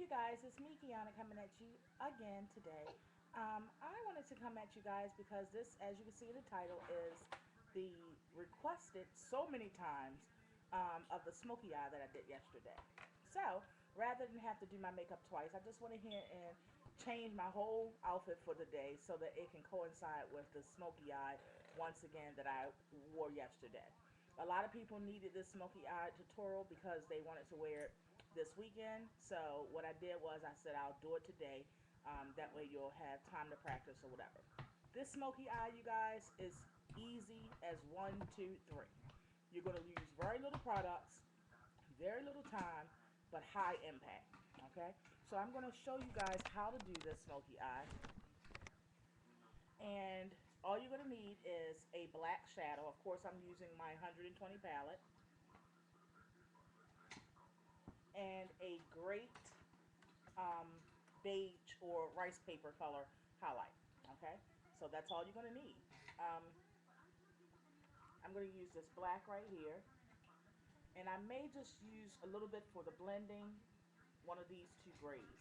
Guys, it's me, Kiana, coming at you again today. I wanted to come at you guys because this, as you can see in the title, is the requested so many times of the smoky eye that I did yesterday. So, rather than have to do my makeup twice, I just went ahead and changed my whole outfit for the day so that it can coincide with the smoky eye once again that I wore yesterday. A lot of people needed this smoky eye tutorial because they wanted to wear it this weekend. So what I did was I said I'll do it today. That way you'll have time to practice or whatever. This smoky eye, you guys, is easy as one, two, three. You're going to use very little products, very little time, but high impact. Okay, so I'm going to show you guys how to do this smoky eye. And all you're going to need is a black shadow. Of course, I'm using my 120 palette and a great um, beige or rice paper color highlight. Okay, so that's all you're going to need. Um, I'm going to use this black right here, and I may just use a little bit for the blending, one of these two grays.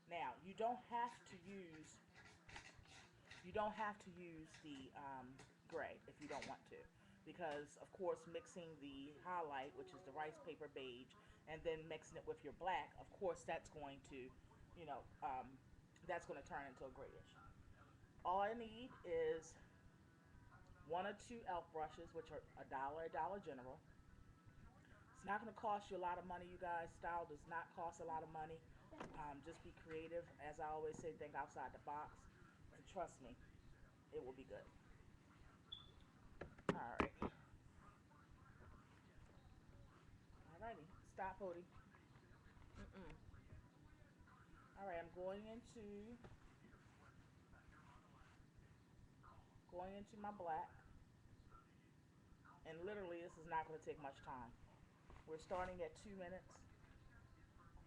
Now, you don't have to use the gray if you don't want to, because of course mixing the highlight, which is the rice paper beige, and then mixing it with your black, of course that's going to, you know, that's going to turn into a grayish. All I need is one or two elf brushes, which are a Dollar General. It's not going to cost you a lot of money, you guys. Style does not cost a lot of money. Just be creative. As I always say, think outside the box. And trust me, it will be good. Alright. Alrighty. Stop, Odie. Mm-mm. Alright, I'm going into my black. And literally, this is not going to take much time. We're starting at 2 minutes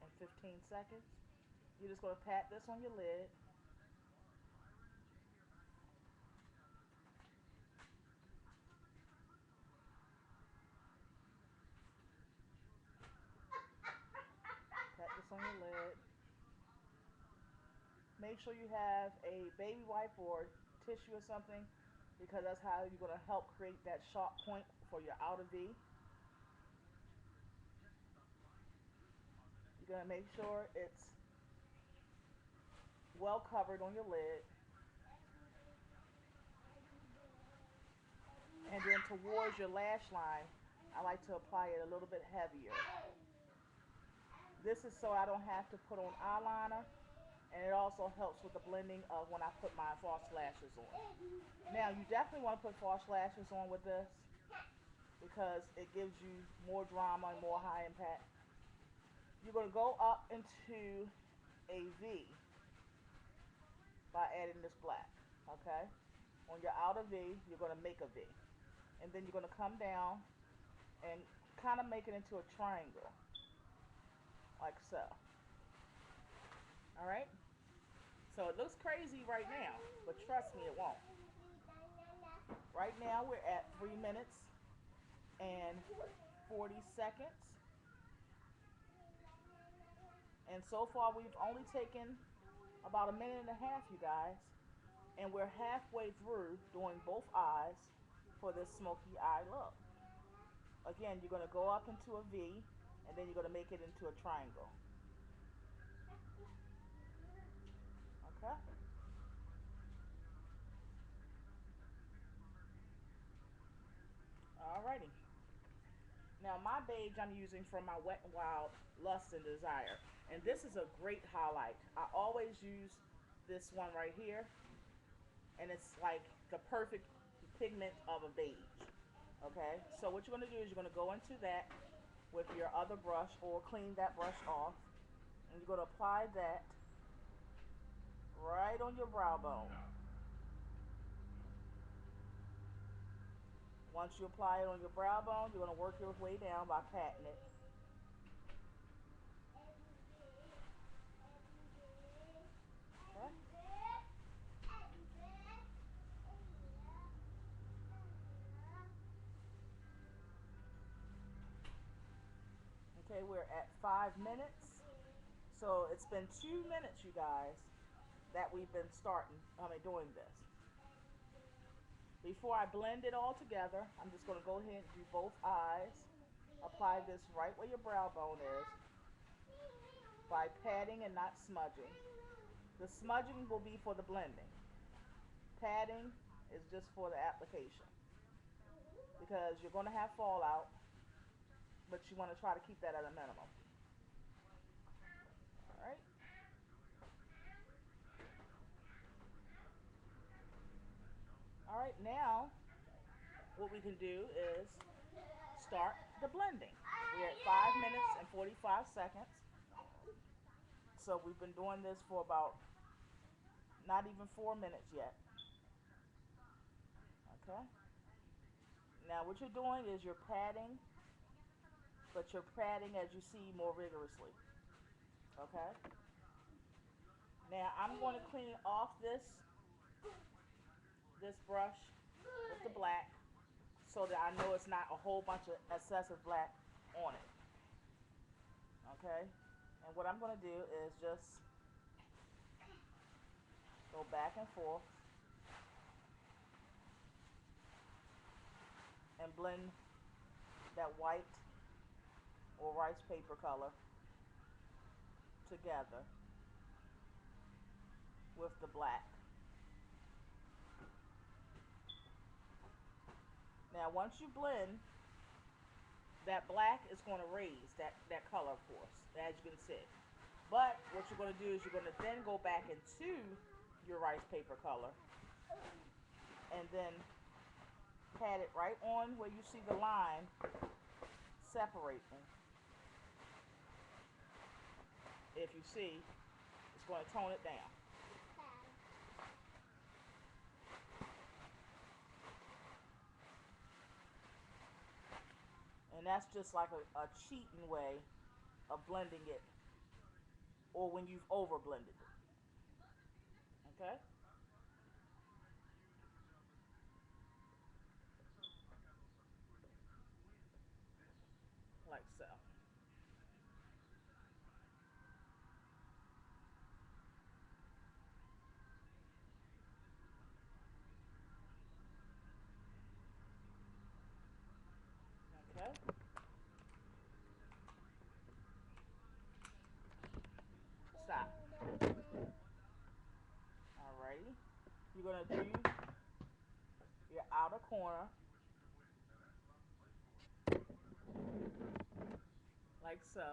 and 15 seconds. You're just going to pat this on your lid. Pat this on your lid. Make sure you have a baby wipe or tissue or something, because that's how you're going to help create that sharp point for your outer V. You're going to make sure it's well covered on your lid. And then towards your lash line, I like to apply it a little bit heavier. This is so I don't have to put on eyeliner, and it also helps with the blending of when I put my false lashes on. Now, you definitely want to put false lashes on with this because it gives you more drama and more high impact. You're going to go up into a V by adding this black, okay? On your outer V, you're going to make a V. And then you're going to come down and kind of make it into a triangle, like so. All right? So it looks crazy right now, but trust me, it won't. Right now, we're at 3 minutes and 40 seconds. And so far, we've only taken about a minute and a half, you guys. And we're halfway through doing both eyes for this smoky eye look. Again, you're going to go up into a V, and then you're going to make it into a triangle. Okay? Alrighty. Now, my beige I'm using from my Wet n Wild Lust and Desire. And this is a great highlight. I always use this one right here. And it's like the perfect pigment of a beige. Okay? So what you're going to do is you're going to go into that with your other brush, or clean that brush off. And you're going to apply that right on your brow bone. Once you apply it on your brow bone, you're going to work your way down by patting it. Okay? Okay, we're at 5 minutes. So it's been 2 minutes, you guys, that we've been doing this. Before I blend it all together, I'm just going to go ahead and do both eyes. Apply this right where your brow bone is by patting and not smudging. The smudging will be for the blending. Patting is just for the application because you're going to have fallout, but you want to try to keep that at a minimum. All right. All right, now what we can do is start the blending. We're at 5 minutes and 45 seconds. So we've been doing this for about not even 4 minutes yet. Okay. Now what you're doing is you're patting, but you're patting as you see more rigorously. Okay. Now I'm going to clean off this brush with the black so that I know it's not a whole bunch of excessive black on it. Okay. And what I'm going to do is just go back and forth and blend that white or rice paper color together with the black. Now once you blend, that black is going to raise that color, of course, as you can see. But what you're going to do is you're going to then go back into your rice paper color and then pat it right on where you see the line separating. If you see, it's going to tone it down. And that's just like a cheating way of blending it, or when you've over blended it. Okay? Like so. Okay? Stop. Alrighty. You're going to do your outer corner like so.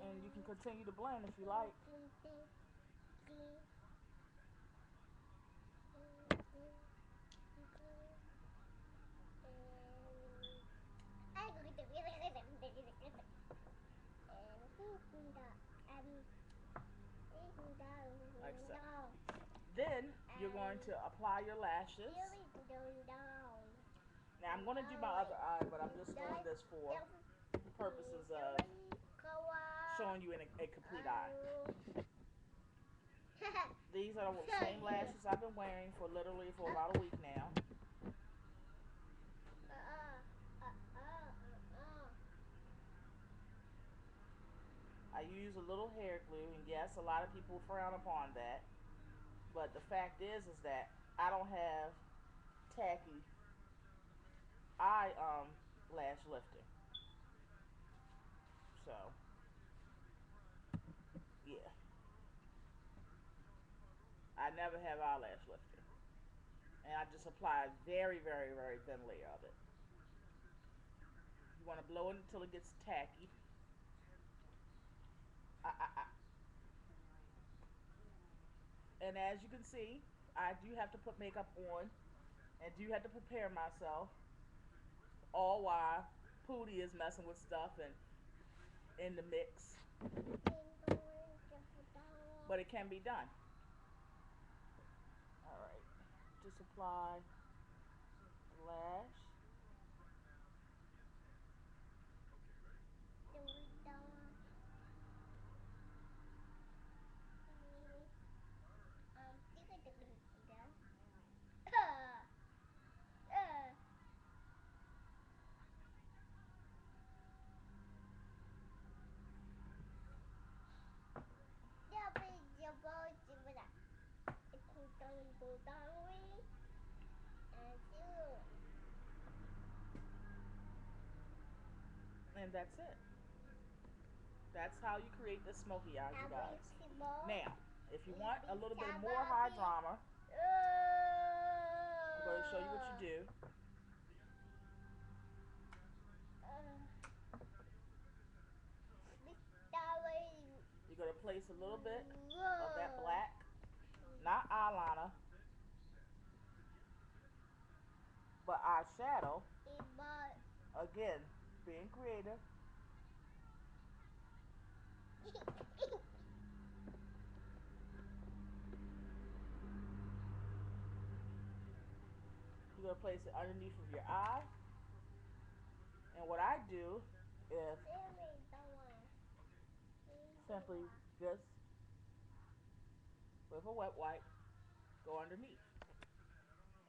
And you can continue to blend if you like. Like so. Then you're going to apply your lashes. Now I'm going to do my other eye, but I'm just doing this for purposes of showing you in a complete eye. These are the same lashes I've been wearing for literally for about a week now. I use a little hair glue, and yes, a lot of people frown upon that. But the fact is that I don't have tacky eye lash lifting. So yeah, I never have eyelash lifting, and I just apply a very, very, very thin layer of it. You want to blow it until it gets tacky. I, I, I, and as you can see, I do have to put makeup on, and do have to prepare myself. All while Pootie is messing with stuff and in the mix, but it can be done. All right, just apply the lash. And that's it. That's how you create the smoky eyes, you guys. Now, if you want a little bit more high drama, I'm going to show you what you do. You're going to place a little bit of that black, not eyeliner, but eyeshadow. Again, being creative. You're going to place it underneath of your eye. And what I do is simply just with a wet wipe, go underneath.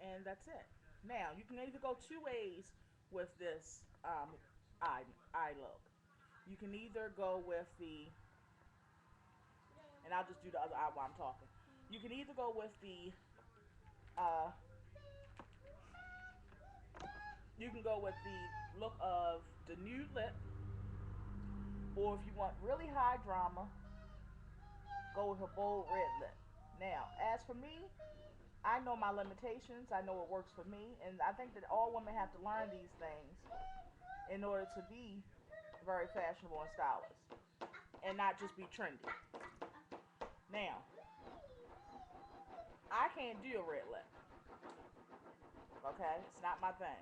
And that's it. Now, you can either go two ways with this eye look. You can either go with the, and I'll just do the other eye while I'm talking. You can either go with the, you can go with the look of the nude lip, or if you want really high drama, go with a bold red lip. Now, as for me, I know my limitations. I know what works for me, and I think that all women have to learn these things in order to be very fashionable and stylish, and not just be trendy. Now, I can't do a red lip. Okay, it's not my thing.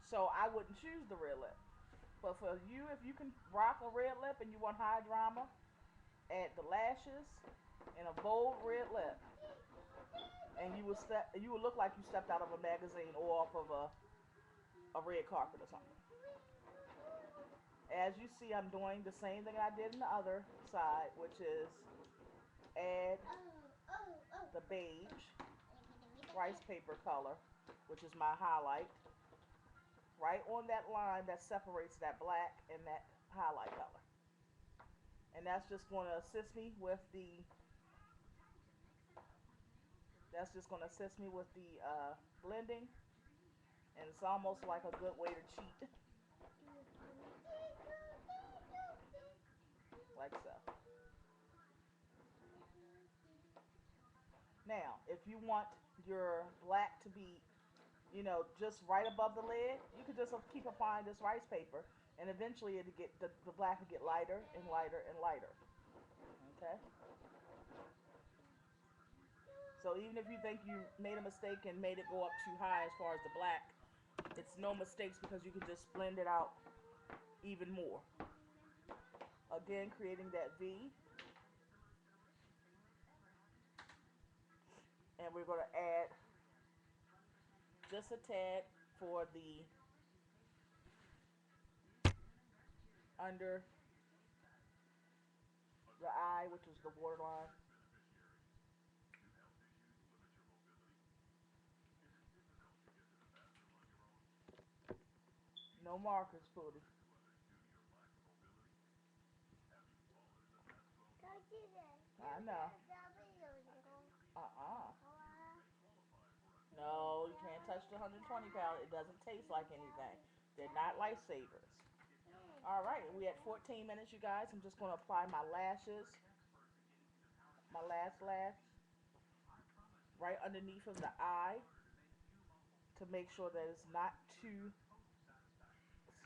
So I wouldn't choose the red lip. But for you, if you can rock a red lip and you want high drama, add the lashes and a bold red lip, and you will look like you stepped out of a magazine or off of a red carpet or something. As you see, I'm doing the same thing I did in the other side, which is add the beige rice paper color, which is my highlight, right on that line that separates that black and that highlight color. And that's just going to assist me with the blending, and it's almost like a good way to cheat, like so. Now, if you want your black to be, just right above the lid, you could just keep applying this rice paper, and eventually it'll get the black will get lighter and lighter and lighter. Okay. So even if you think you made a mistake and made it go up too high as far as the black, it's no mistakes because you can just blend it out even more. Again, creating that V. And we're going to add just a tad for the under the eye, which is the waterline. No markers, Pootie. I know. Uh-uh. No, you can't touch the 120 palette. It doesn't taste like anything. They're not lifesavers. All right, we at 14 minutes, you guys. I'm just going to apply my lashes, my last lash, right underneath of the eye to make sure that it's not too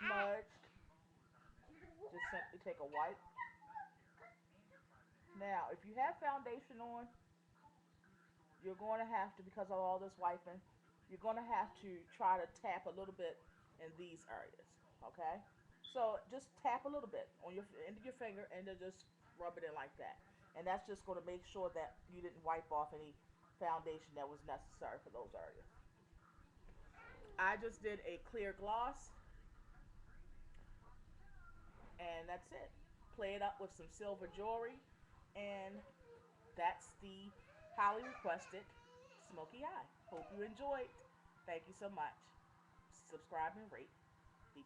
smudged. Just simply take a wipe. Now, if you have foundation on, you're going to have to, because of all this wiping, you're going to have to try to tap a little bit in these areas, okay? So just tap a little bit on your end of your finger and then just rub it in like that. And that's just going to make sure that you didn't wipe off any foundation that was necessary for those areas. I just did a clear gloss, and that's it. Play it up with some silver jewelry, and that's the highly requested smoky eye. Hope you enjoyed. Thank you so much. Subscribe and rate.